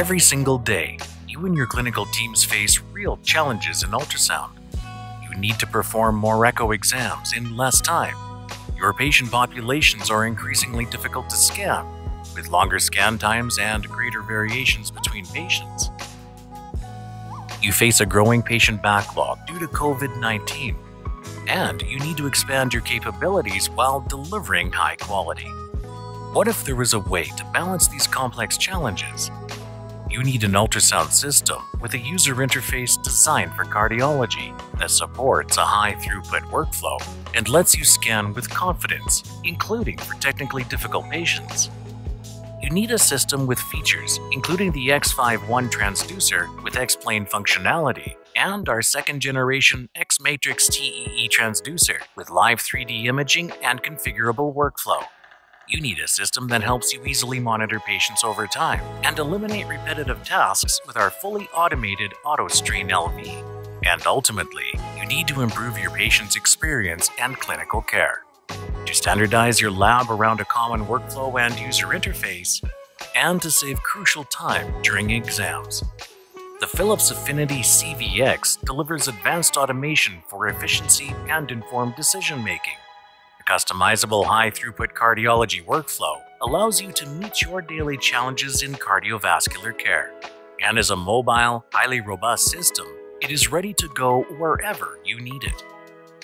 Every single day, you and your clinical teams face real challenges in ultrasound. You need to perform more echo exams in less time. Your patient populations are increasingly difficult to scan, with longer scan times and greater variations between patients. You face a growing patient backlog due to COVID-19, and you need to expand your capabilities while delivering high quality. What if there was a way to balance these complex challenges? You need an ultrasound system with a user interface designed for cardiology that supports a high-throughput workflow and lets you scan with confidence, including for technically difficult patients. You need a system with features, including the X51 transducer with X-plane functionality and our second-generation X-matrix TEE transducer with live 3D imaging and configurable workflow. You need a system that helps you easily monitor patients over time and eliminate repetitive tasks with our fully automated AutoStrain LV. And ultimately, you need to improve your patient's experience and clinical care. To standardize your lab around a common workflow and user interface, and to save crucial time during exams. The Philips Affiniti CVX delivers advanced automation for efficiency and informed decision-making. A customizable high-throughput cardiology workflow allows you to meet your daily challenges in cardiovascular care. And as a mobile, highly robust system, it is ready to go wherever you need it.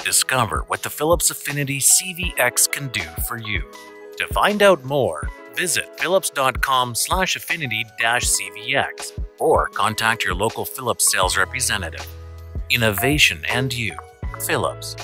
Discover what the Philips Affiniti CVX can do for you. To find out more, visit philips.com/affinity-cvx or contact your local Philips sales representative. Innovation and you, Philips.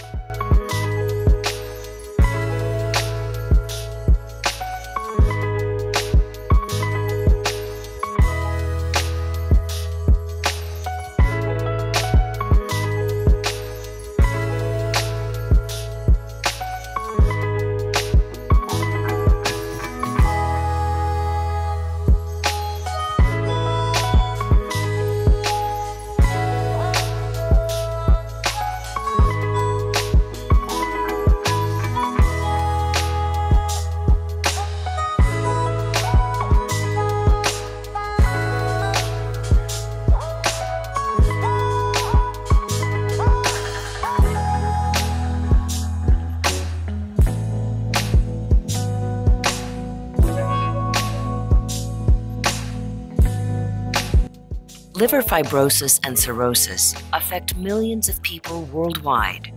Liver fibrosis and cirrhosis affect millions of people worldwide.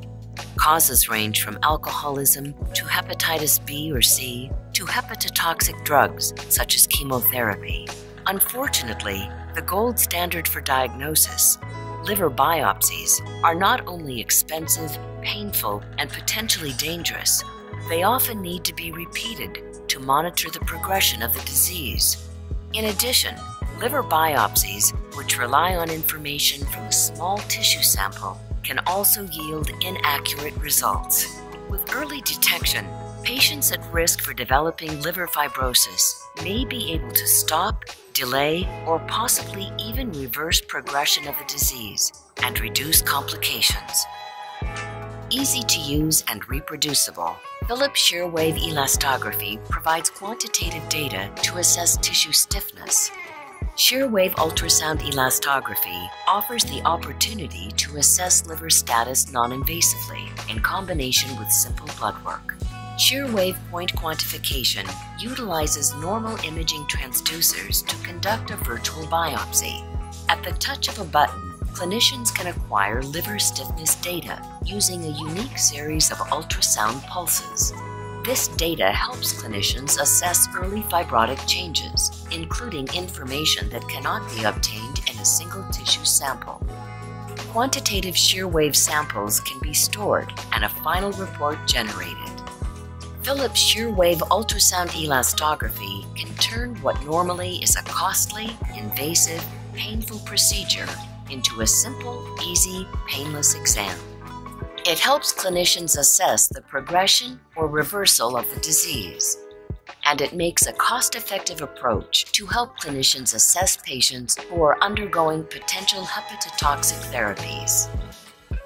Causes range from alcoholism to hepatitis B or C to hepatotoxic drugs such as chemotherapy. Unfortunately, the gold standard for diagnosis, liver biopsies, are not only expensive, painful, and potentially dangerous, they often need to be repeated to monitor the progression of the disease. In addition, liver biopsies, which rely on information from a small tissue sample, can also yield inaccurate results. With early detection, patients at risk for developing liver fibrosis may be able to stop, delay, or possibly even reverse progression of the disease and reduce complications. Easy to use and reproducible, Philips shear-wave elastography provides quantitative data to assess tissue stiffness. Shear-wave ultrasound elastography offers the opportunity to assess liver status non-invasively in combination with simple blood work. Shear-wave point quantification utilizes normal imaging transducers to conduct a virtual biopsy. At the touch of a button, clinicians can acquire liver stiffness data using a unique series of ultrasound pulses. This data helps clinicians assess early fibrotic changes, including information that cannot be obtained in a single tissue sample. Quantitative shear-wave samples can be stored and a final report generated. Philips shear-wave ultrasound elastography can turn what normally is a costly, invasive, painful procedure into a simple, easy, painless exam. It helps clinicians assess the progression or reversal of the disease, and it makes a cost-effective approach to help clinicians assess patients who are undergoing potential hepatotoxic therapies.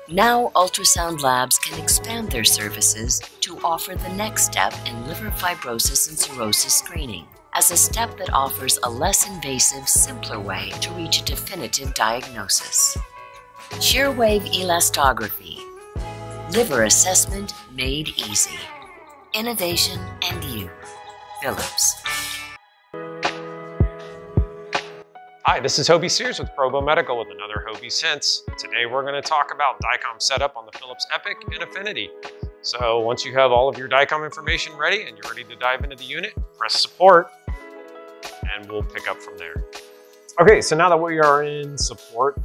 Now, ultrasound labs can expand their services to offer the next step in liver fibrosis and cirrhosis screening. as a step that offers a less invasive, simpler way to reach a definitive diagnosis. Shear-wave elastography. Liver assessment made easy. Innovation and you. Philips. Hi, this is Hobie Sears with Provo Medical with another Hobie Sense. Today we're going to talk about DICOM setup on the Philips Epic and Affiniti. So once you have all of your DICOM information ready and you're ready to dive into the unit, press support and we'll pick up from there. Okay, so now that we are in support,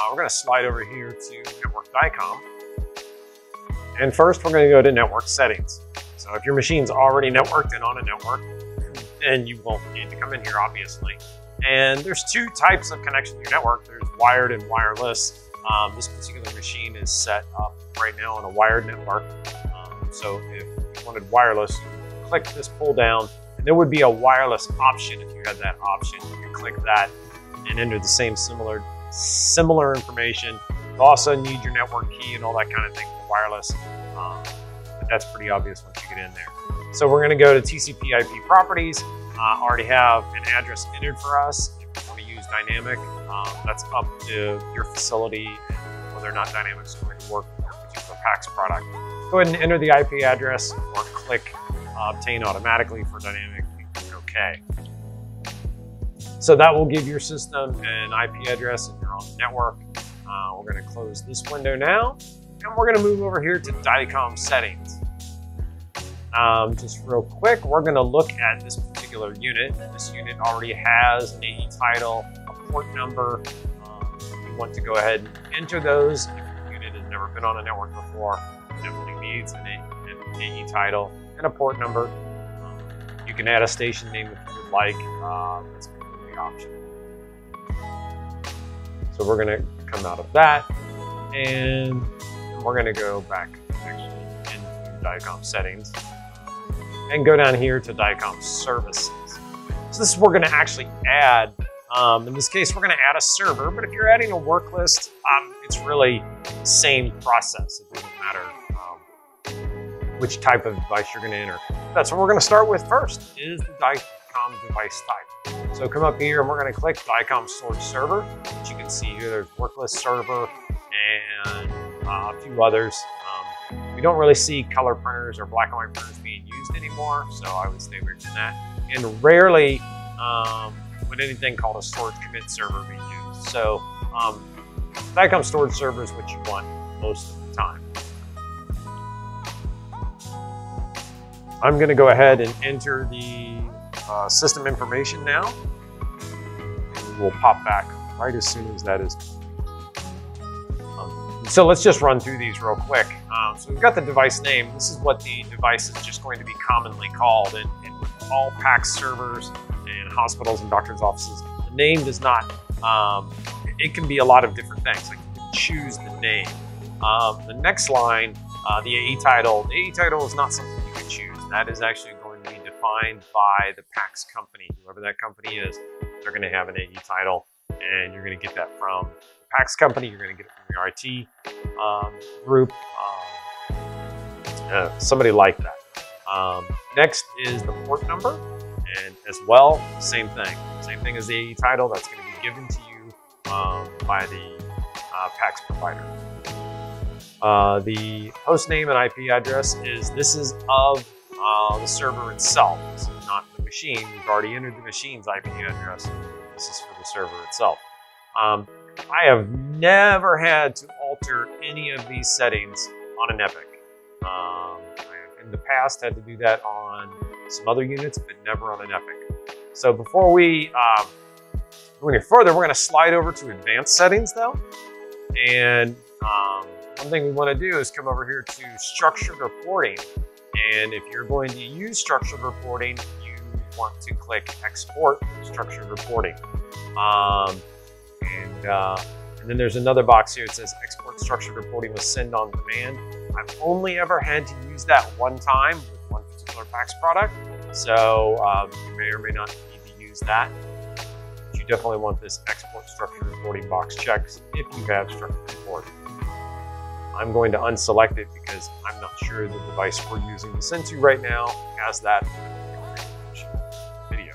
we're going to slide over here to Network DICOM. And first we're going to go to Network Settings. So if your machine's already networked and on a network, then you won't need to come in here, obviously. And there's two types of connection to your network. There's wired and wireless. This particular machine is set up right now on a wired network. So if you wanted wireless, you click this pull down, and there would be a wireless option. If you had that option, you can click that and enter the same similar information. You also need your network key and all that kind of thing for wireless. But that's pretty obvious once you get in there. So we're going to go to TCP/IP properties. Already have an address entered for us. If you want to use dynamic, that's up to your facility and whether or not dynamic is going to work with your particular PACS product. Go ahead and enter the IP address or click obtain automatically for dynamic and click OK. So that will give your system an IP address and you're on the network. We're going to close this window now and we're going to move over here to DICOM settings. Just real quick, we're going to look at this particular unit. This unit already has an AE title, a port number. You want to go ahead and enter those. If your unit has never been on a network before, it definitely needs an AE title and a port number. You can add a station name if you would like. That's completely optional. So we're going to come out of that and we're going to go back actually into DICOM settings. And go down here to DICOM services. So this is where we're going to actually add, in this case, we're going to add a server, but if you're adding a work list, it's really the same process. It doesn't matter which type of device you're going to enter. That's what we're going to start with first, is the DICOM device type. So come up here and we're going to click DICOM storage server. As you can see here, there's work list server and a few others. We don't really see color printers or black and white printers being used anymore, so I would stay away from that. And rarely would anything called a storage commit server be used. So DICOM storage server is what you want most of the time. I'm going to go ahead and enter the system information now. And we'll pop back right as soon as that is. So let's just run through these real quick. So we've got the device name. This is what the device is just going to be commonly called. And with all PACS servers and hospitals and doctors' offices, the name does not, it can be a lot of different things. Like you can choose the name. The next line, the AE title. The AE title is not something you can choose. That is actually going to be defined by the PACS company. Whoever that company is, they're going to have an AE title and you're going to get that from PACS company, you're going to get it from your IT group, somebody like that. Next is the port number, and as well, same thing as the AE title, that's going to be given to you by the PACS provider. The host name and IP address is of the server itself. This is not the machine. We've already entered the machine's IP address. This is for the server itself. I have never had to alter any of these settings on an Epic. I have in the past had to do that on some other units, but never on an Epic. So before we go any further, we're going to slide over to advanced settings though. And one thing we want to do is come over here to structured reporting. And if you're going to use structured reporting, you want to click export structured reporting. And then there's another box here. It says export structured reporting with send on demand. I've only ever had to use that one time with one particular PACS product. So you may or may not need to use that. But you definitely want this export structured reporting box checked if you have structured reporting. I'm going to unselect it because I'm not sure the device we're using to send to right now has that video.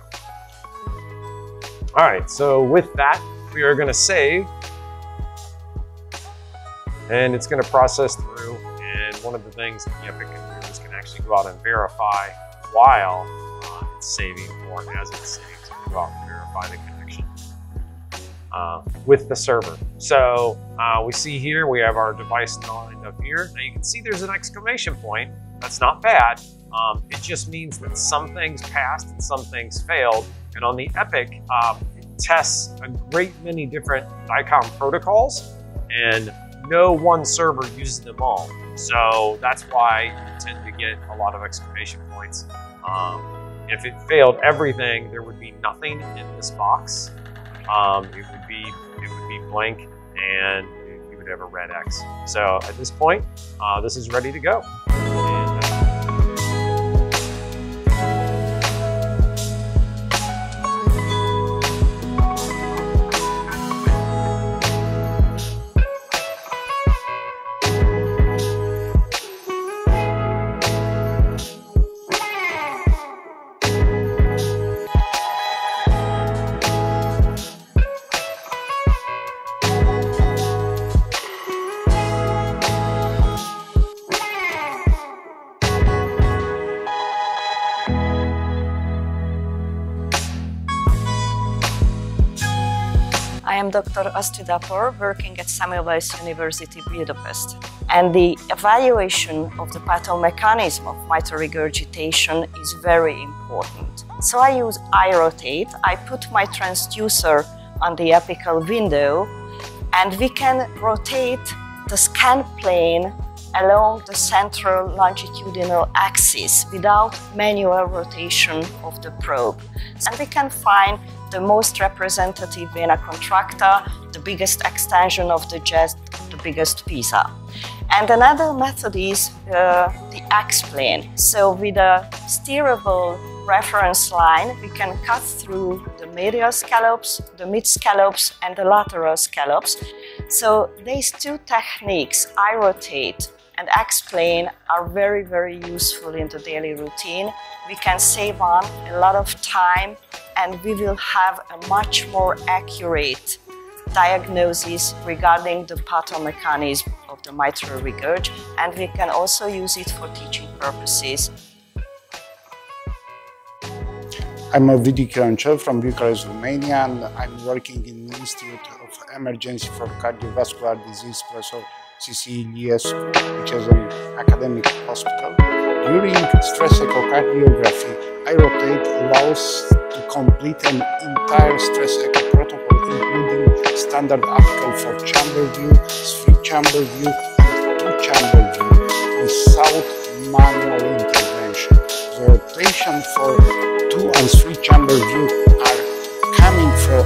All right, so with that, we are gonna save, and it's gonna process through. And one of the things that the Epic can do is can actually go out and verify while it's saving, or as it saves, go out and verify the connection with the server. So we see here, we have our device lined up here. Now you can see there's an exclamation point. That's not bad. It just means that some things passed and some things failed. And on the Epic, it tests a great many different DICOM protocols, and no one server uses them all. So that's why you tend to get a lot of exclamation points. If it failed everything, there would be nothing in this box. It would be blank, and you would have a red X. So at this point, this is ready to go. I am Dr. Doppler, working at Semmelweis University, Budapest. And the evaluation of the pathomechanism of mitral regurgitation is very important. So I use iRotate. I put my transducer on the apical window, and we can rotate the scan plane along the central longitudinal axis without manual rotation of the probe. And we can find the most representative vena contracta, the biggest extension of the chest, the biggest pisa. And another method is the X-plane. So with a steerable reference line, we can cut through the medial scallops, the mid scallops, and the lateral scallops. So these two techniques, iRotate and X-plane, are very, very useful in the daily routine. We can save on a lot of time, and we will have a much more accurate diagnosis regarding the pathomechanism of the mitral regurg, and we can also use it for teaching purposes. I'm Elastography Cruncher from Bucharest, Romania, and I'm working in the Institute of Emergency for Cardiovascular Disease, Professor CCELS, which is an academic hospital. During stress echocardiography, iRotate allows to complete an entire stress echo protocol, including standard apical 4-chamber view, 3-chamber view, and 2-chamber view, without manual intervention. The rotation for 2- and 3-chamber view are coming from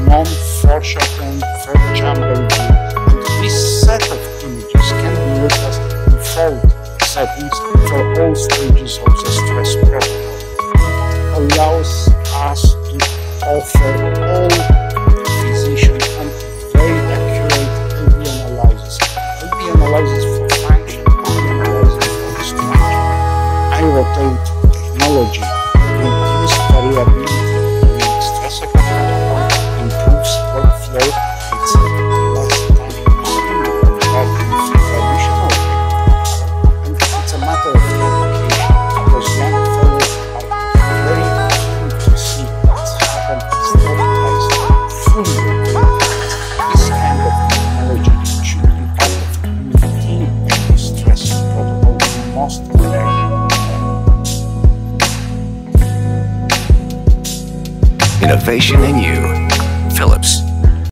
non-foreshortened 3rd-chamber view, and this set of images can be looked at in 4 settings for all stages of the stress protocol. It allows us to offer all physicians and very accurate LV analysis. LV analysis for function, LV analysis for structure. iRotate technology reduces variability in stress echo protocol, improves workflow, it's less time consuming compared with traditional echo, and it's a matter of education, because young fellows are very keen to see what's happened step by step, fully rotated. This kind of technology should be part of routine echo stress protocol in most American. Innovation